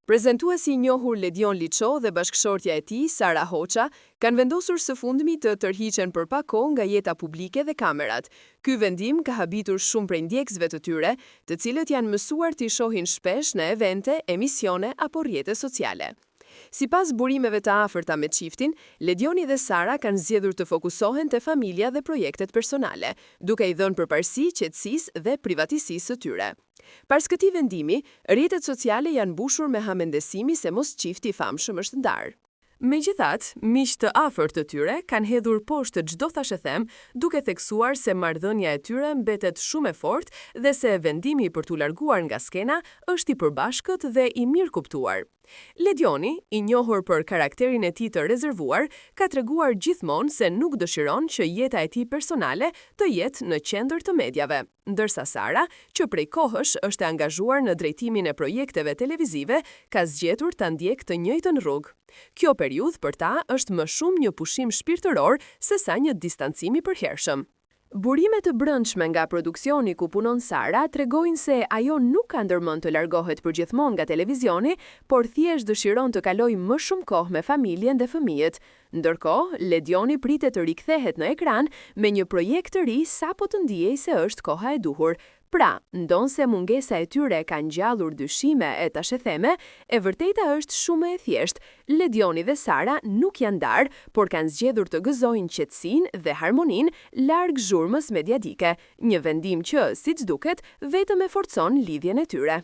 Prezantuesi i njohur Ledion Liço dhe bashkëshortja e tij, Sara Hoxha, kanë vendosur së fundmi të tërhiqen për pak kohë nga jeta publike dhe kamerat. Ky vendim ka habitur shumë prej ndjekësve të tyre, të cilët janë mësuar t'i shohin shpesh në evente, emisione apo rrjete sociale. Sipas burimeve të afërta me çiftin, Ledioni dhe Sara kanë zgjedhur të fokusohen te familja dhe projektet personale, duke i dhënë përparësi qetësisë dhe privatësisë së tyre. Pas këtij vendimi, rrjetet sociale janë mbushur me hamendesimi se mos çifti i famshëm është ndarë. Megjithatë, miq të afërt të tyre kanë hedhur poshtë çdo thashëthem, duke theksuar se marrëdhënia e tyre mbetet shumë e fortë dhe se vendimi për t'u larguar nga skena është i përbashkët dhe i mirë kuptuar. Ledioni, i njohur për karakterin e tij të rezervuar, ka treguar gjithmonë se nuk dëshiron që jeta e tij personale të jetë në qendër të mediave, ndërsa Sara, që prej kohësh është e angazhuar në drejtimin e projekteve televizive, ka zgjetur ta ndjekë të njëjtën rrugë. Kjo periudhë për ta është më shumë një pushim shpirtëror sesa një distancim i përhershëm. Burime të brendshme nga produksioni ku punon Sara tregojnë se ajo nuk ka ndërmend të largohet përgjithmonë nga televizioni, por thjesht dëshiron të kalojë më shumë kohë me familjen dhe fëmijët. Ndërkohë, Ledioni pritet të rikthehet në ekran me një projekt të ri sapo të ndiejë se është koha e duhur. Pra, ndonse mungesa e tyre ka ngjallur dyshime e tashetheme, e vërteta është shumë e thjeshtë. Ledioni dhe Sara nuk janë ndarë, por kanë zgjedhur të gëzojnë qetësinë dhe harmoninë larg zhurmës mediatike, një vendim që, siç duket, vetëm e forcon lidhjen e tyre.